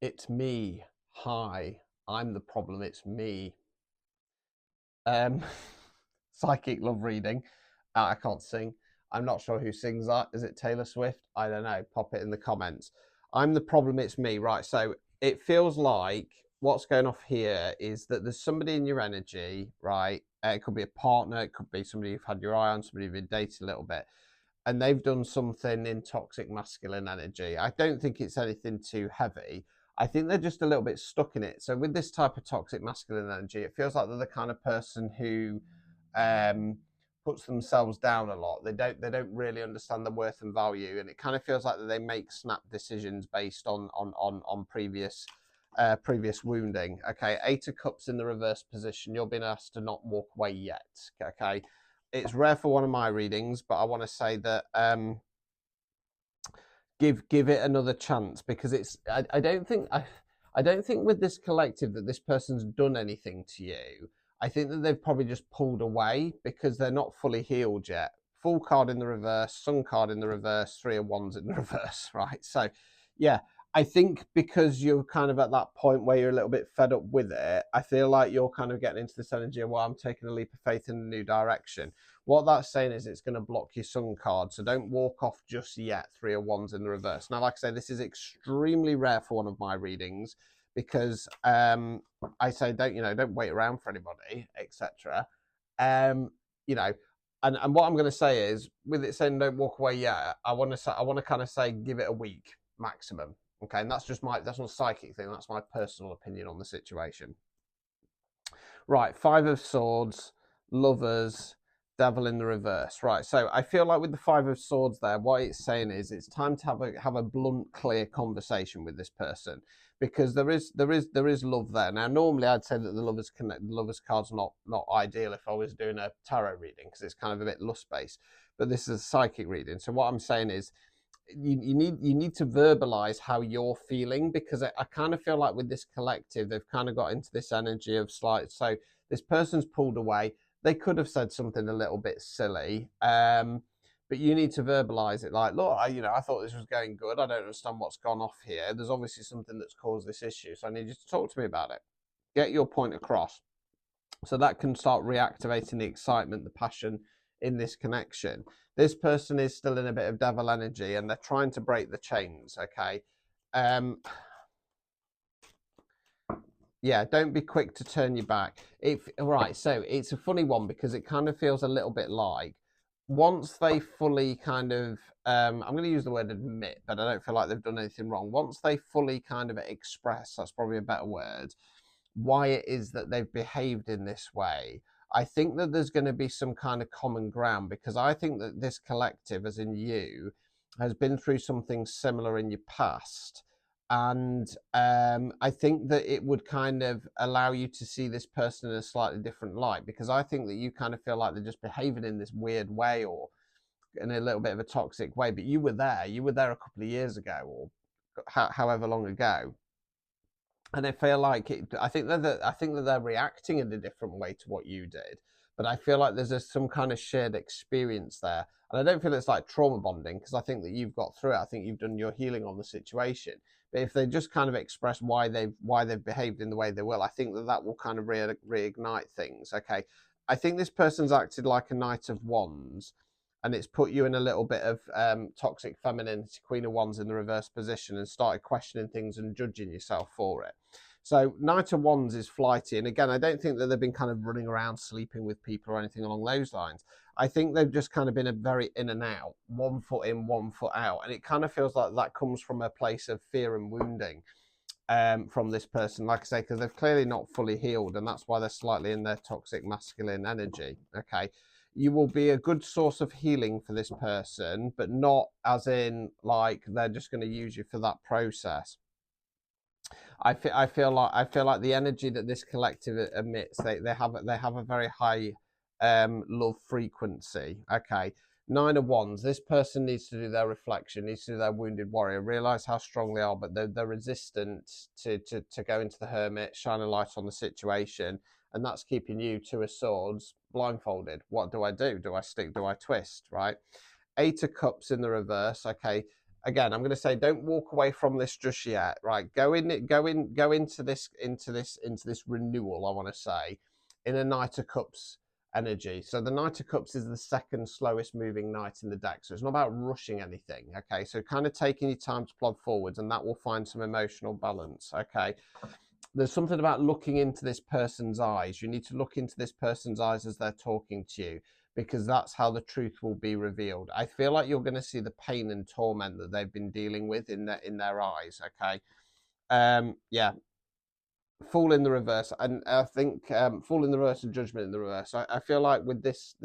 It's me. Hi, I'm the problem. It's me. Psychic love reading. I can't sing. I'm not sure who sings that. Is it Taylor Swift? I don't know. Pop it in the comments. I'm the problem. It's me. Right. So it feels like what's going off here is that there's somebody in your energy, right? It could be a partner. It could be somebody you've had your eye on, somebody you've dated a little bit, and they've done something in toxic masculine energy. I don't think it's anything too heavy. I think they're just a little bit stuck in it. So with this type of toxic masculine energy, it feels like they're the kind of person who um, puts themselves down a lot. They don't really understand the worth and value, and it kind of feels like that they make snap decisions based on previous wounding. Okay, 8 of Cups in the reverse position. You're being asked to not walk away yet. Okay, it's rare for one of my readings, but I want to say that give it another chance, because I don't think I don't think with this collective that this person's done anything to you. I think that they've probably just pulled away because they're not fully healed yet. Full card in the reverse, Sun card in the reverse, 3 of Wands in the reverse, right? So, yeah, I think because you're kind of at that point where you're a little bit fed up with it, I feel like you're kind of getting into this energy of, well, I'm taking a leap of faith in a new direction. What that's saying is it's going to block your Sun card, so don't walk off just yet. 3 of Wands in the reverse. Now, like I say, this is extremely rare for one of my readings because I say don't wait around for anybody, etc. You know, and what I'm going to say is, with it saying don't walk away yet, I want to kind of say give it a week maximum. Okay, and that's not a psychic thing. That's my personal opinion on the situation. Right, 5 of Swords, Lovers, Devil in the reverse. Right, so I feel like with the 5 of Swords there, what it's saying is it's time to have a blunt, clear conversation with this person, because there is love there. Now, normally I'd say that the lovers card's not ideal if I was doing a tarot reading, because it's kind of a bit lust based, but this is a psychic reading. So what I'm saying is, you need to verbalize how you're feeling, because I kind of feel like with this collective they've kind of got into this energy of slight, so this person's pulled away. They could have said something a little bit silly, but you need to verbalize it, like, look, I thought this was going good. I don't understand what's gone off here. There's obviously something that's caused this issue, so I need you to talk to me about it. Get your point across, so that can start reactivating the excitement, the passion in this connection. This person is still in a bit of devil energy and they're trying to break the chains. Okay. Yeah, don't be quick to turn your back. Right, so it's a funny one because it kind of feels a little bit like, once they fully kind of I'm going to use the word admit, but I don't feel like they've done anything wrong. Once they fully kind of express, that's probably a better word, why it is that they've behaved in this way, I think that there's going to be some kind of common ground, because I think that this collective, as in you, has been through something similar in your past. And I think that it would kind of allow you to see this person in a slightly different light, because I think that you kind of feel like they're just behaving in this weird way, or in a little bit of a toxic way. But you were there a couple of years ago, or however long ago, and I feel like I think that they're reacting in a different way to what you did. But I feel like there's some kind of shared experience there, and I don't feel it's like trauma bonding, because I think that you've got through it. I think you've done your healing on the situation. But if they just kind of express why they've behaved in the way they will, I think that will kind of reignite things. Okay, I think this person's acted like a Knight of Wands, and it's put you in a little bit of toxic femininity, Queen of Wands in the reverse position, and started questioning things and judging yourself for it. So Knight of Wands is flighty, and again, I don't think that they've been kind of running around sleeping with people or anything along those lines. I think they've just kind of been a very in and out, 1 foot in, 1 foot out, and it kind of feels like that comes from a place of fear and wounding from this person, like I say, because they've clearly not fully healed, and that's why they're slightly in their toxic masculine energy. Okay, you will be a good source of healing for this person, but not as in like they're just going to use you for that process. I feel like the energy that this collective emits, they have a very high love frequency. Okay, 9 of Wands. This person needs to do their reflection, needs to do their wounded warrior, realize how strong they are, but they're resistant to go into the hermit, shine a light on the situation, and that's keeping you, 2 of Swords, blindfolded. What do? Do I stick? Do I twist? Right. 8 of Cups in the reverse. Okay. again, I'm going to say, don't walk away from this just yet, right? Go into this renewal, I want to say, in a Knight of Cups energy. So the Knight of Cups is the second slowest moving knight in the deck. So it's not about rushing anything, okay? So kind of taking your time to plod forwards, and that will find some emotional balance, okay? There's something about looking into this person's eyes. You need to look into this person's eyes as they're talking to you, because that's how the truth will be revealed. I feel like you're going to see the pain and torment that they've been dealing with in their eyes, okay? Yeah. Fool in the reverse, and I think Fool in the reverse and Judgment in the reverse. I feel like with this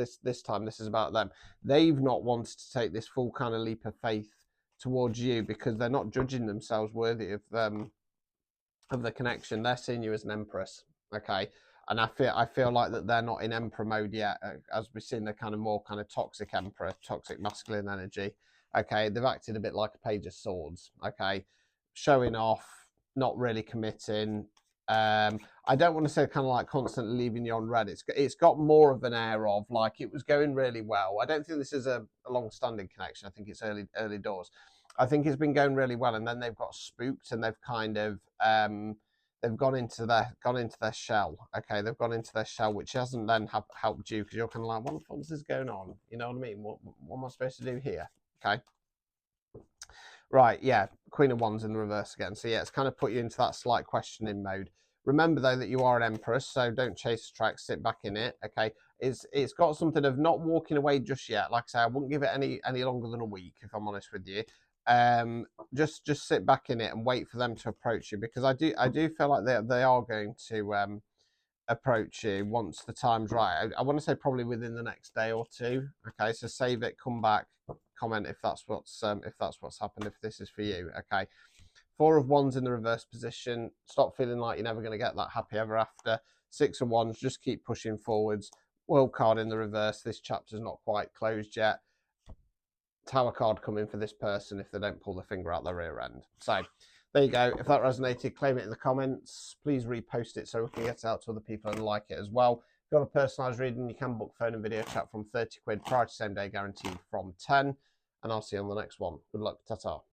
time, this is about them. They've not wanted to take this full kind of leap of faith towards you because they're not judging themselves worthy of the connection. They're seeing you as an empress, okay? And I feel like that they're not in emperor mode yet, as we've seen the kind of more kind of toxic emperor, toxic masculine energy. Okay, they've acted a bit like a page of swords. Okay, showing off, not really committing. I don't want to say kind of like constantly leaving you on red. It's got more of an air of like it was going really well. I don't think this is a long-standing connection. I think it's early doors. I think it's been going really well, and then they've got spooked and they've kind of they've gone into their shell. Okay, they've gone into their shell, which hasn't then helped you because you're kind of like, what the fuck is going on? You know what I mean? What am I supposed to do here? Okay. Right, yeah, Queen of Wands in the reverse again. So yeah, it's kind of put you into that slight questioning mode. Remember though that you are an empress, so don't chase the track, sit back in it. Okay, it's got something of not walking away just yet. Like I say, I wouldn't give it any longer than a week if I'm honest with you. Just sit back in it and wait for them to approach you, because I do feel like they are going to approach you once the time's right. I want to say probably within the next day or two. Okay, so save it, come back, comment if that's what's happened, if this is for you. Okay, Four of Wands in the reverse position. Stop feeling like you're never going to get that happy ever after. Six of Wands, just keep pushing forwards. World card in the reverse. This chapter's not quite closed yet. Tower card coming for this person if they don't pull the finger out their rear end. So there you go. If that resonated, claim it in the comments. Please repost it so we can get it out to other people and like it as well. If you've got a personalised reading, you can book phone and video chat from 30 quid prior to same day guaranteed from 10. And I'll see you on the next one. Good luck. Ta-ta.